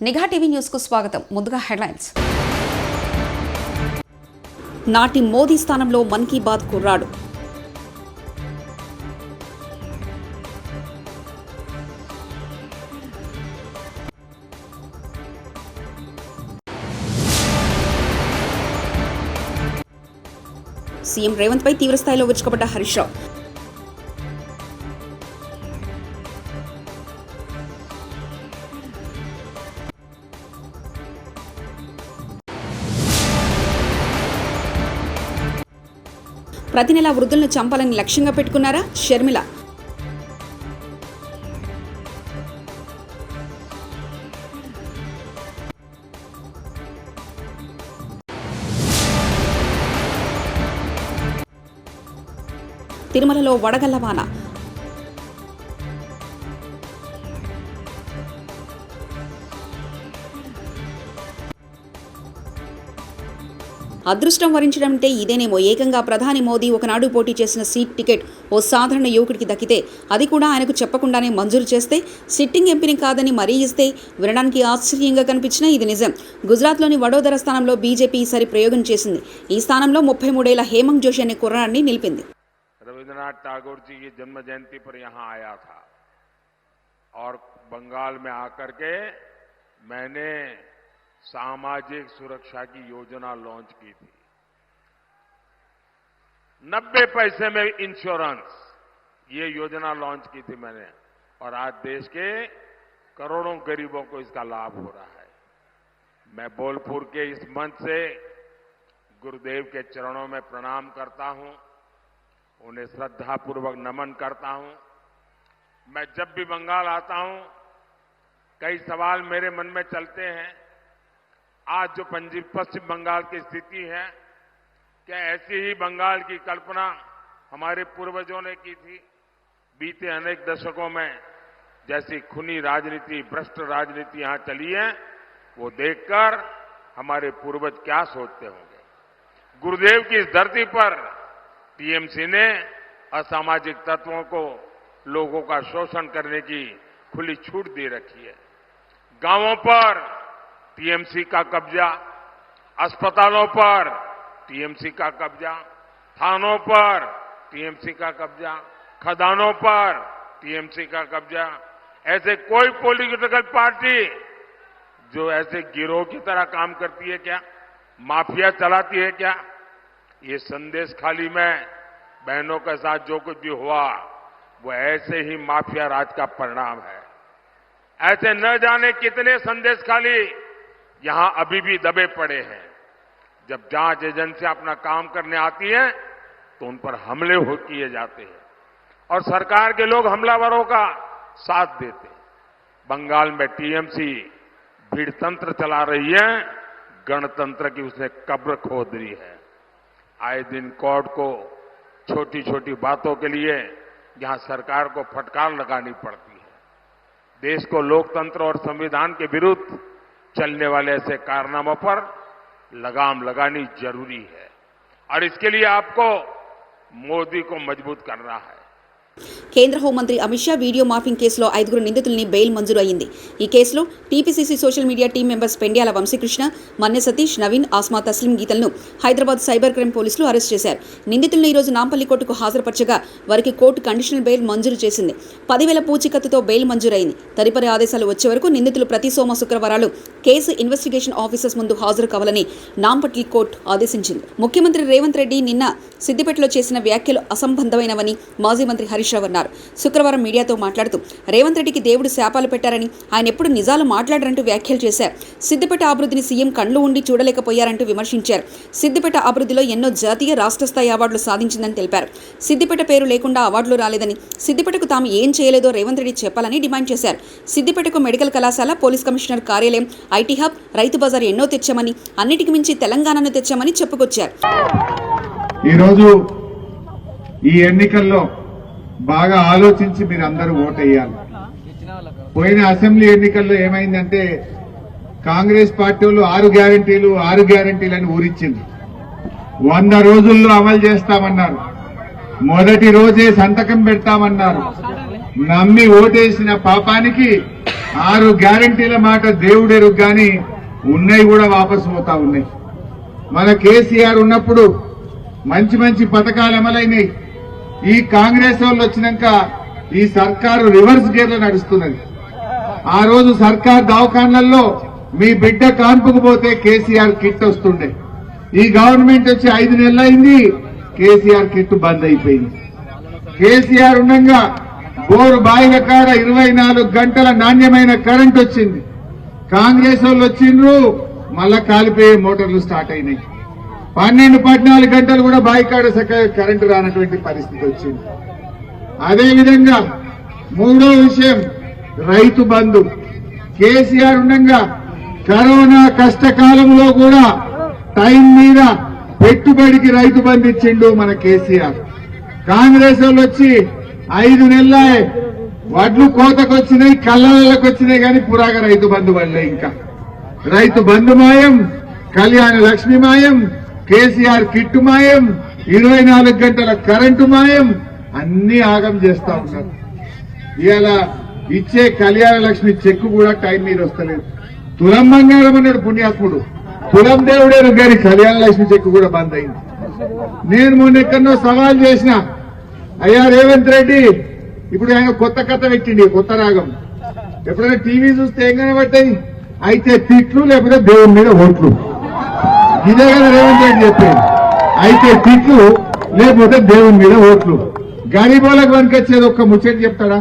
నిఘా TV news కు స్వాగతం. ముందుగా హెడ్లైన్స్. నాటి మోదీ స్థానంలో మన్ కీ బాత్ కుర్రాడు. సీఎం రేవంత్ పై తీవ్రస్థాయిలో విరుచుకుపడ్డ హరీష్ రావు. ప్రతి నెల వృద్ధులను చంపాలని లక్ష్యంగా పెట్టుకున్నారా షర్మిల. తిరుమలలో వడగళ్ల వాన. అదృష్టం వరించడంటే ఇదేనేమో. ఏకంగా ప్రధాని మోదీ ఒకనాడు పోటీ చేసిన సీట్ టికెట్ ఓ సాధారణ యువకుడికి దక్కితే, అది కూడా ఆయనకు చెప్పకుండానే మంజూరు చేస్తే, సిట్టింగ్ ఎంపీని కాదని మరీ ఇస్తే వినడానికి ఆశ్చర్యంగా కనిపించినా ఇది నిజం. గుజరాత్లోని వడోదర స్థానంలో బీజేపీ ఈసారి ప్రయోగం చేసింది. ఈ స్థానంలో 33 ఏళ్ల హేమంత్ జోషి అనే కుర్రాడిని నిలిపింది. रविंद्रनाथ टैगोर जी की जन्म जयंती पर यहाँ आया था और बंगाल में आकर के मैंने सामाजिक सुरक्षा की योजना लॉन्च की थी. 90 पैसे में इंश्योरेंस, ये योजना लॉन्च की थी मैंने, और आज देश के करोड़ों गरीबों को इसका लाभ हो रहा है. मैं बोलपुर के इस मंच से गुरुदेव के चरणों में प्रणाम करता हूं, उन्हें श्रद्धापूर्वक नमन करता हूं. मैं जब भी बंगाल आता हूं, कई सवाल मेरे मन में चलते हैं. आज जो पश्चिम बंगाल की स्थिति है, क्या ऐसी ही बंगाल की कल्पना हमारे पूर्वजों ने की थी? बीते अनेक दशकों में जैसी खूनी राजनीति, भ्रष्ट राजनीति यहां चली है, वो देखकर हमारे पूर्वज क्या सोचते होंगे. गुरुदेव की इस धरती पर टीएमसी ने असामाजिक तत्वों को लोगों का शोषण करने की खुली छूट दे रखी है. गांवों पर टीएमसी का कब्जा, अस्पतालों पर टीएमसी का कब्जा, थानों पर टीएमसी का कब्जा, खदानों पर टीएमसी का कब्जा. ऐसे कोई पॉलिटिकल पार्टी जो ऐसे गिरोह की तरह काम करती है क्या? माफिया चलाती है क्या? ये संदेश खाली में बहनों के साथ जो कुछ भी हुआ वो ऐसे ही माफिया राज का परिणाम है. ऐसे न जाने कितने संदेश खाली यहां अभी भी दबे पड़े हैं. जब जांच एजेंसियां अपना काम करने आती हैं तो उन पर हमले किए जाते हैं और सरकार के लोग हमलावरों का साथ देते हैं. बंगाल में टीएमसी भीड़ तंत्र चला रही है, गणतंत्र की उसने कब्र खोद दी है. आए दिन कोर्ट को छोटी छोटी बातों के लिए यहां सरकार को फटकार लगानी पड़ती है. देश को लोकतंत्र और संविधान के विरुद्ध चलने वाले ऐसे कारनामों पर लगाम लगानी जरूरी है और इसके लिए आपको मोदी को मजबूत करना है. కేంద్ర హోంమంత్రి అమిత్ షా వీడియో మార్ఫింగ్ కేసులో 5 నిందితుల్ని బెయిల్ మంజూరు అయింది. ఈ కేసులో TPCC social media team members Pendyala Vamsikrishna, Manne Satish, Naveen, Asma Taslim గీతలను హైదరాబాద్ సైబర్ క్రైమ్ పోలీసులు అరెస్ట్ చేశారు. నిందితులను ఈరోజు నాంపల్లి కోర్టుకు హాజరుపరచగా వారికి కోర్టు కండిషనల్ బెయిల్ మంజూరు చేసింది. 10,000 పూచీకత్తుతో బెయిల్ మంజూరైంది. తదుపరి ఆదేశాలు వచ్చే వరకు నిందితులు ప్రతి సోమ శుక్రవారాలు కేసు ఇన్వెస్టిగేషన్ ఆఫీసర్స్ ముందు హాజరు కావాలని నాంపల్లి కోర్టు ఆదేశించింది. ముఖ్యమంత్రి రేవంత్ రెడ్డి నిన్న సిద్దిపేటలో చేసిన వ్యాఖ్యలు అసంబద్ధమైనవని మాజీ మంత్రి హరీష్ రావు అన్నారు. శుక్రవారం మీడియాతో మాట్లాడుతూ రేవంత్ రెడ్డికి దేవుడు శాపాలు పెట్టారని, ఆయన ఎప్పుడు నిజాలు మాట్లాడారంటూ వ్యాఖ్యలు చేశారు. సిద్దిపేట అభివృద్ధిని సీఎం కళ్ళు ఉండి చూడలేకపోయారంటూ విమర్శించారు. సిద్దిపేట అభివృద్ధిలో ఎన్నో జాతీయ, రాష్ట్ర స్థాయి అవార్డులు సాధించిందని తెలిపారు. సిద్దిపేట పేరు లేకుండా అవార్డులు రాలేదని, సిద్దిపేటకు తాము ఏం చేయలేదో రేవంత్ రెడ్డి చెప్పాలని డిమాండ్ చేశారు. సిద్దిపేటకు మెడికల్ కళాశాల, పోలీస్ కమిషనర్ కార్యాలయం, ఐటీ హబ్, రైతు బజార్ ఎన్నో తెచ్చామని, అన్నిటికి మించి తెలంగాణను తెచ్చామని చెప్పుకొచ్చారు. ఈరోజు ఈ ఎన్నికల్లో బాగా ఆలోచించి మీరు అందరూ ఓటేయాలి. పోయిన అసెంబ్లీ ఎన్నికల్లో ఏమైందంటే కాంగ్రెస్ పార్టీ వాళ్ళు 6 గ్యారంటీలని ఊరిచ్చింది. 100 రోజుల్లో అమలు చేస్తామన్నారు. మొదటి రోజే సంతకం పెడతామన్నారు. నమ్మి ఓటేసిన పాపానికి 6 గ్యారంటీల మాట దేవుడెరుగు గాని ఉన్నాయి కూడా వాపసు పోతా ఉన్నాయి. మన కేసీఆర్ ఉన్నప్పుడు మంచి మంచి పథకాలు అమలైనాయి. ఈ కాంగ్రెస్ వాళ్ళు వచ్చినాక ఈ సర్కారు రివర్స్ గేర్ లో నడుస్తున్నది. ఆ రోజు సర్కార్ దవాఖాన్లలో మీ బిడ్డ కాన్పుకు పోతే కేసీఆర్ కిట్ వస్తుండే. ఈ గవర్నమెంట్ వచ్చి 5 నెలలైంది, కేసీఆర్ కిట్ బంద్ అయిపోయింది. కేసీఆర్ ఉండగా బోరు బాయిల కాడ 24 గంటల నాణ్యమైన కరెంట్ వచ్చింది. కాంగ్రెస్ వాళ్ళు వచ్చిండ్రు, మళ్ళా కాలిపోయే మోటార్లు స్టార్ట్ అయినాయి. 12-14 గంటలు కూడా బాయి కాడ చక్కగా కరెంటు రానటువంటి పరిస్థితి వచ్చింది. అదేవిధంగా మూడో విషయం రైతు బంధు. కేసీఆర్ ఉండగా కరోనా కష్టకాలంలో కూడా టైం మీద పెట్టుబడికి రైతు బంధు ఇచ్చిండు మన కేసీఆర్. కాంగ్రెస్ వాళ్ళు వచ్చి 5 నెలలే వడ్లు కోతకొచ్చినాయి, కళ్ళకి వచ్చినాయి, కానీ పురాగా రైతు బంధు పడలే. ఇంకా రైతు బంధు మాయం, కళ్యాణ లక్ష్మి మాయం, కేసీఆర్ కిట్టు మాయం, 24 గంటల కరెంటు మాయం, అన్ని ఆగం చేస్తా ఉన్నారు. ఇవాళ ఇచ్చే కళ్యాణ లక్ష్మి చెక్కు కూడా టైం మీద వస్తలేదు. తులం బంగారం అన్నాడు పుణ్యాత్ముడు, తులం దేవుడేరు గారి కళ్యాణ లక్ష్మి చెక్కు కూడా బంద్ అయింది. నేను మొన్న ఎక్కడో సవాల్ చేసిన, అయ్యా రేవంత్ రెడ్డి ఇప్పుడు ఆయన కొత్త కథ పెట్టిండి, కొత్త రాగం. ఎప్పుడైనా టీవీ చూస్తే ఏం కనబడతాయి, అయితే తిట్లు లేకపోతే దేవుని మీద ఓట్లు. ఇదే కదా రేవంత్ రెడ్డి చెప్పేది, అయితే తిట్లు లేకపోతే దేవుని మీద ఓట్లు. గరీబోలకు వనికొచ్చేది ఒక్క ముచ్చట చెప్తాడా?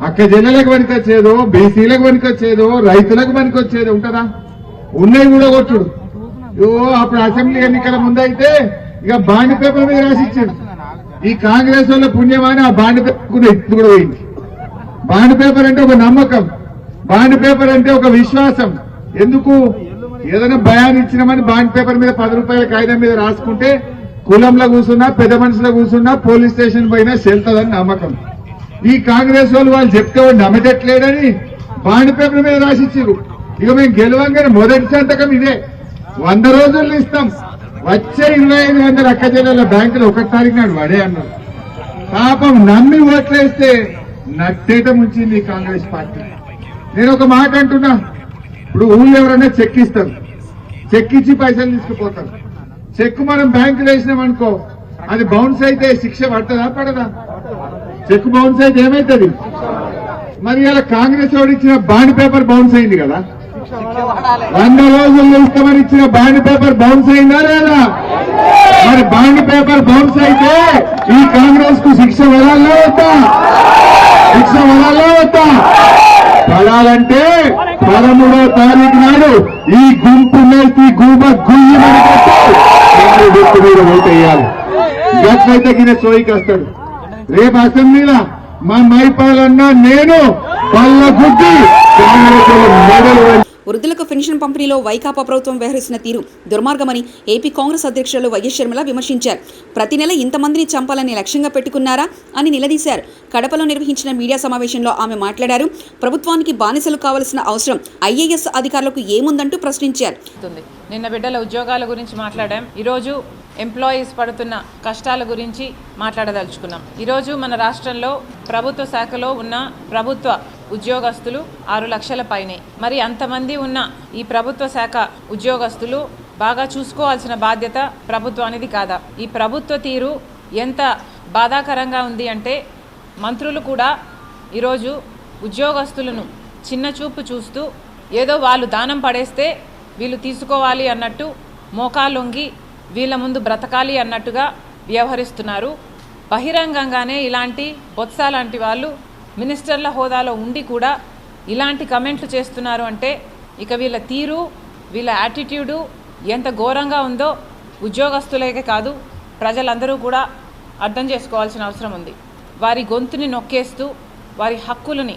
అక్క జనులకు వనికొచ్చేదో, బీసీలకు వనికొచ్చేదో, రైతులకు వనికొచ్చేది ఉంటుందా? ఉన్నాయి కూడా కొట్టుడు. అప్పుడు అసెంబ్లీ ఎన్నికల ముందైతే ఇక బాండ్ పేపర్ మీద రాసిచ్చాడు. ఈ కాంగ్రెస్ వాళ్ళ పుణ్యమాని ఆ బాండ్ పేపర్ కూడా ఇప్పుడు పోయింది. బాండ్ పేపర్ అంటే ఒక నమ్మకం, బాండ్ పేపర్ అంటే ఒక విశ్వాసం. ఎందుకు? ఏదైనా భయాన్ని ఇచ్చినామని బాండ్ పేపర్ మీద 10 రూపాయల కాగితం మీద రాసుకుంటే కులంలో కూర్చున్నా, పెద్ద మనుషులో కూర్చున్నా, పోలీస్ స్టేషన్ పోయినా చెల్తుందని నమ్మకం. ఈ కాంగ్రెస్ వాళ్ళు చెప్తే వాడు నమ్మటట్లేడని బాండ్ పేపర్ మీద రాసిచ్చారు. ఇక మేము గెలవంగానే మొదటి సంతకం ఇదే, 100 రోజుల్లో ఇస్తాం. వచ్చే 2500 అక్క జిల్లాల బ్యాంకులు 1 తారీఖు నాడు వాడే అన్నారు. పాపం నమ్మి ఓట్లేస్తే నట్టేట ముంచింది ఈ కాంగ్రెస్ పార్టీ. నేను ఒక మాట అంటున్నా, ఇప్పుడు ఊళ్ళో ఎవరైనా చెక్ ఇస్తారు, చెక్ ఇచ్చి పైసలు తీసుకుపోతారు. చెక్ మనం బ్యాంకులో వేసినామనుకో, అది బౌన్స్ అయితే శిక్ష పడుతుందా పడదా? చెక్ బౌన్స్ అయితే ఏమైతుంది? మరి ఇలా కాంగ్రెస్ వాడు ఇచ్చిన బాండ్ పేపర్ బౌన్స్ అయింది కదా, 100 రోజుల్లో ఇస్తామని ఇచ్చిన బాండ్ పేపర్ బౌన్స్ అయిందా లేదా? మరి బాండ్ పేపర్ బౌన్స్ అయితే ఈ కాంగ్రెస్ కు శిక్ష పడాలా వద్దా? శిక్ష పడాలా వద్దా? పడాలంటే 13వ తారీఖు నాడు ఈ గుంపు నేర్చి గుంప గుయ్యి గుర్తు మీద ఓటు వేయాలి. గట్లయితే గిన్నె సోయికి వస్తాడు. రేపు అసెంబ్లీలో మా మైపాలన్నా నేను పళ్ళ గుడ్డి మెడలు. వృద్ధులకు పెన్షన్ పంపిణీలో వైకాపా ప్రభుత్వం వ్యవహరిస్తున్న తీరు దుర్మార్గమని ఏపీ కాంగ్రెస్ అధ్యక్షులు వైఎస్ షర్మిల విమర్శించారు. ప్రతి నెల ఇంతమందిని చంపాలని లక్ష్యంగా పెట్టుకున్నారా అని నిలదీశారు. కడపలో నిర్వహించిన మీడియా సమావేశంలో ఆమె మాట్లాడారు. ప్రభుత్వానికి బానిసలు కావాల్సిన అవసరం ఐఏఎస్ అధికారులకు ఏముందంటూ ప్రశ్నించారు. నిన్న బిడ్డల ఉద్యోగాల గురించి మాట్లాడాం. ఈరోజు ఎంప్లాయీస్ పడుతున్న కష్టాల గురించి మాట్లాడదలుచుకున్నాం. ఈరోజు మన రాష్ట్రంలో ప్రభుత్వ శాఖలో ఉన్న ప్రభుత్వ ఉద్యోగస్తులు 6 లక్షల పైనే. మరి అంతమంది ఉన్న ఈ ప్రభుత్వ శాఖ ఉద్యోగస్తులు బాగా చూసుకోవాల్సిన బాధ్యత ప్రభుత్వానిది కాదా? ఈ ప్రభుత్వ తీరు ఎంత బాధాకరంగా ఉంది అంటే, మంత్రులు కూడా ఈరోజు ఉద్యోగస్తులను చిన్న చూపు చూస్తూ ఏదో వాళ్ళు దానం పడేస్తే వీళ్ళు తీసుకోవాలి అన్నట్టు, మోకాలొంగి వీళ్ళ ముందు బ్రతకాలి అన్నట్టుగా వ్యవహరిస్తున్నారు. బహిరంగంగానే ఇలాంటి బొత్స లాంటి వాళ్ళు మినిస్టర్ల హోదాలో ఉండి కూడా ఇలాంటి కమెంట్లు చేస్తున్నారు అంటే ఇక వీళ్ళ తీరు, వీళ్ళ యాటిట్యూడు ఎంత ఘోరంగా ఉందో ఉద్యోగస్తులకే కాదు ప్రజలందరూ కూడా అర్థం చేసుకోవాల్సిన అవసరం ఉంది. వారి గొంతుని నొక్కేస్తూ, వారి హక్కులని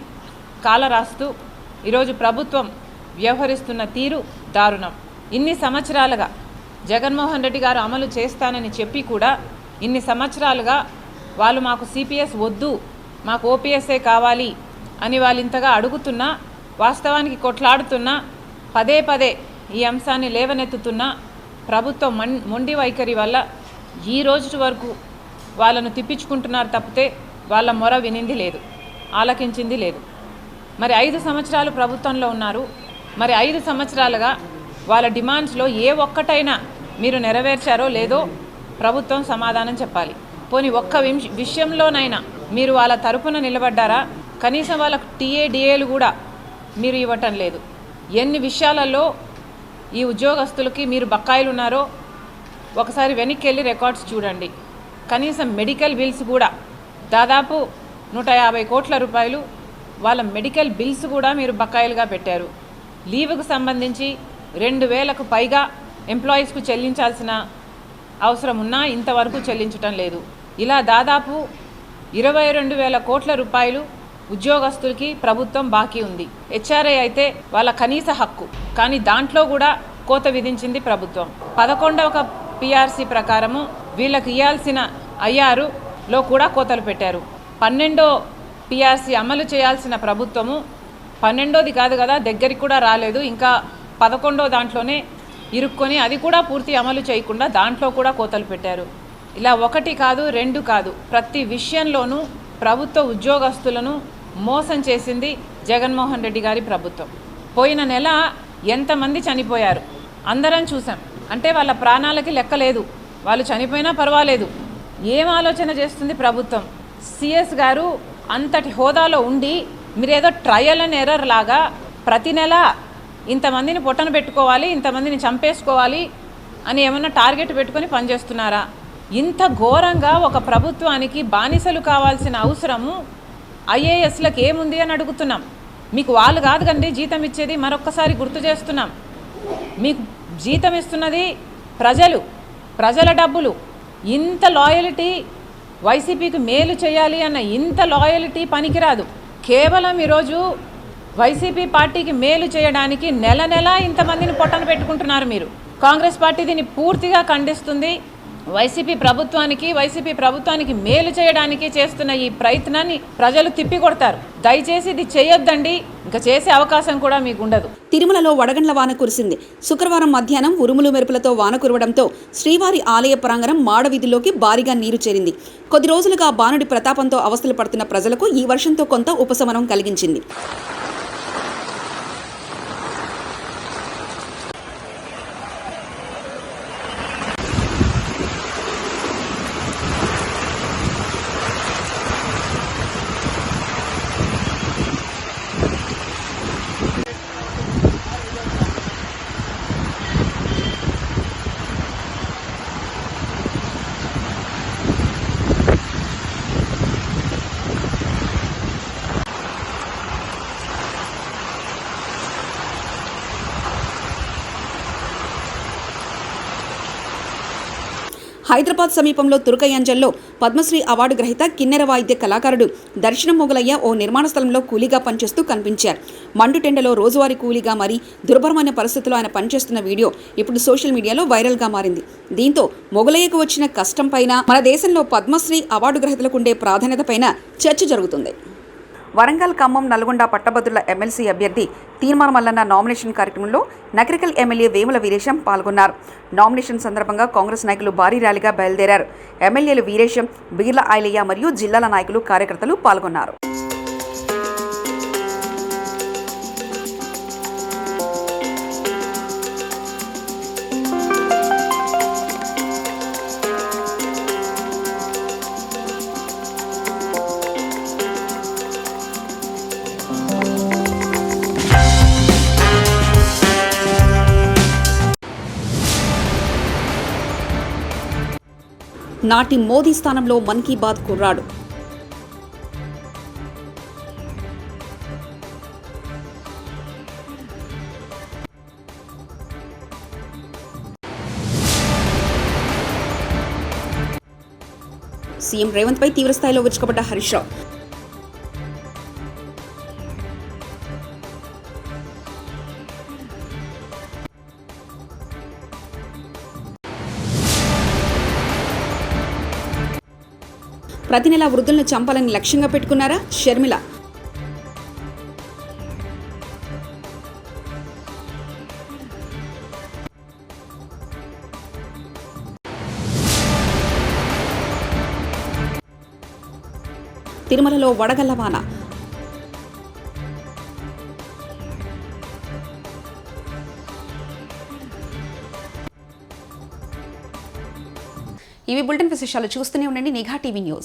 కాలరాస్తూ ఈరోజు ప్రభుత్వం వ్యవహరిస్తున్న తీరు దారుణం. ఇన్ని సంవత్సరాలుగా జగన్మోహన్ రెడ్డి గారు అమలు చేస్తానని చెప్పి కూడా ఇన్ని సంవత్సరాలుగా వాళ్ళు మాకు సిపిఎస్ వద్దు, మాకు ఓపీఎస్ఏ కావాలి అని వాళ్ళు ఇంతగా అడుగుతున్నా, వాస్తవానికి కొట్లాడుతున్నా, పదే పదే ఈ అంశాన్ని లేవనెత్తుతున్నా ప్రభుత్వం మొండి వైఖరి వల్ల ఈ రోజు వరకు వాళ్ళను తిప్పించుకుంటున్నారు తప్పితే వాళ్ళ మొర వినింది లేదు, ఆలకించింది లేదు. మరి 5 సంవత్సరాలు ప్రభుత్వంలో ఉన్నారు. మరి 5 సంవత్సరాలుగా వాళ్ళ డిమాండ్స్లో ఏ ఒక్కటైనా మీరు నెరవేర్చారో లేదో ప్రభుత్వం సమాధానం చెప్పాలి. పోనీ ఒక్క విషయంలోనైనా మీరు వాళ్ళ తరపున నిలబడ్డారా? కనీసం వాళ్ళకు టీఏడిఏలు కూడా మీరు ఇవ్వటం లేదు. ఎన్ని విషయాలలో ఈ ఉద్యోగస్తులకి మీరు బకాయిలు ఉన్నారో ఒకసారి వెనక్కి వెళ్ళి రికార్డ్స్ చూడండి. కనీసం మెడికల్ బిల్స్ కూడా దాదాపు 150 కోట్ల రూపాయలు వాళ్ళ మెడికల్ బిల్స్ కూడా మీరు బకాయిలుగా పెట్టారు. లీవుకు సంబంధించి 2,000కు పైగా ఎంప్లాయీస్కు చెల్లించాల్సిన అవసరం ఉన్నా ఇంతవరకు చెల్లించటం లేదు. ఇలా దాదాపు 22,000 కోట్ల రూపాయలు ఉద్యోగస్తులకి ప్రభుత్వం బాకీ ఉంది. హెచ్ఆర్ఏ అయితే వాళ్ళ కనీస హక్కు, కానీ దాంట్లో కూడా కోత విధించింది ప్రభుత్వం. 11వ పిఆర్సీ ప్రకారము వీళ్ళకి ఇవ్వాల్సిన ఐఆర్లో కూడా కోతలు పెట్టారు. 12వ పిఆర్సీ అమలు చేయాల్సిన ప్రభుత్వము 12వది కాదు కదా, దగ్గరికి కూడా రాలేదు. ఇంకా 11వ దాంట్లోనే ఇరుక్కొని అది కూడా పూర్తి అమలు చేయకుండా దాంట్లో కూడా కోతలు పెట్టారు. ఇలా 1 కాదు 2 కాదు, ప్రతి విషయంలోనూ ప్రభుత్వ ఉద్యోగస్తులను మోసం చేసింది జగన్మోహన్ రెడ్డి గారి ప్రభుత్వం. పోయిన నెల ఎంతమంది చనిపోయారు అందరం చూసాం. అంటే వాళ్ళ ప్రాణాలకి లెక్క లేదు, వాళ్ళు చనిపోయినా పర్వాలేదు. ఏం ఆలోచన చేస్తుంది ప్రభుత్వం? సిఎస్ గారు అంతటి హోదాలో ఉండి మీరేదో ట్రయల్ అండ్ ఎర్రర్ లాగా ప్రతి నెల ఇంతమందిని పొట్టన పెట్టుకోవాలి, ఇంతమందిని చంపేసుకోవాలి అని ఏమన్నా టార్గెట్ పెట్టుకొని పనిచేస్తున్నారా? ఇంత ఘోరంగా ఒక ప్రభుత్వానికి బానిసలు కావాల్సిన అవసరము ఐఏఎస్లకు ఏముంది అని అడుగుతున్నాం. మీకు వాళ్ళు కాదు కండి జీతం ఇచ్చేది, మరొక్కసారి గుర్తు చేస్తున్నాం. మీకు జీతం ఇస్తున్నది ప్రజల డబ్బులు. ఇంత లాయల్టీ వైసీపీకి మేలు చేయాలి అన్న ఇంత లాయల్టీ పనికిరాదు. కేవలం ఈరోజు వైసీపీ పార్టీకి మేలు చేయడానికి నెల నెల ఇంతమందిని పొట్టన పెట్టుకుంటున్నారు మీరు. కాంగ్రెస్ పార్టీ దీన్ని పూర్తిగా ఖండిస్తుంది. వైసీపీ ప్రభుత్వానికి మేలు చేయడానికి చేస్తున్న ఈ ప్రయత్నాన్ని ప్రజలు తిప్పికొడతారు. దయచేసి ఇది చేయొద్దండి, ఇంకా చేసే అవకాశం కూడా మీకు ఉండదు. తిరుమలలో వడగండ్ల వాన కురిసింది. శుక్రవారం మధ్యాహ్నం ఉరుములు మెరుపులతో వాన కురవడంతో శ్రీవారి ఆలయ ప్రాంగణం మాడవీధుల్లోకి భారీగా నీరు చేరింది. కొద్ది రోజులుగా బాణుడి ప్రతాపంతో అవస్థలు పడుతున్న ప్రజలకు ఈ వర్షంతో కొంత ఉపశమనం కలిగించింది. హైదరాబాద్ సమీపంలో తురకయంజల్లో పద్మశ్రీ అవార్డు గ్రహీత కిన్నెర వాయిద్య కళాకారుడు దర్శనం మొగలయ్య ఓ నిర్మాణ స్థలంలో కూలీగా పనిచేస్తూ కనిపించారు. మండుటెండలో రోజువారీ కూలీగా మరి దుర్భరమైన పరిస్థితుల్లో ఆయన పనిచేస్తున్న వీడియో ఇప్పుడు సోషల్ మీడియాలో వైరల్గా మారింది. దీంతో మొగలయ్యకు వచ్చిన కష్టం పైన, మన దేశంలో పద్మశ్రీ అవార్డు గ్రహీతలకు ఉండే ప్రాధాన్యత పైన చర్చ జరుగుతుంది. వరంగల్, ఖమ్మం, నల్గొండ పట్టభద్రుల ఎమ్మెల్సీ అభ్యర్థి తీర్మాన మల్లన్న నామినేషన్ కార్యక్రమంలో నకరికల్ ఎమ్మెల్యే వేముల వీరేశం పాల్గొన్నారు. నామినేషన్ సందర్భంగా కాంగ్రెస్ నాయకులు భారీ ర్యాలీగా బయలుదేరారు. ఎమ్మెల్యేలు వీరేశం, బీర్ల ఐలయ్య మరియు జిల్లాల నాయకులు, కార్యకర్తలు పాల్గొన్నారు. నాటి మోదీ స్థానంలో మన్ కీ బాత్ కుర్రాడు. సీఎం రేవంత్ పై తీవ్రస్థాయిలో విరుచుకుపడ్డ హరీష్ రావు. ప్రతి నెల వృద్ధులను చంపాలని లక్ష్యంగా పెట్టుకున్నారా? షర్మిల. తిరుమలలో వడగళ్ల వాన. ఇవి బులెటిన్ విశేషాలు. చూస్తూనే ఉండండి నిఘా టీవీ న్యూస్.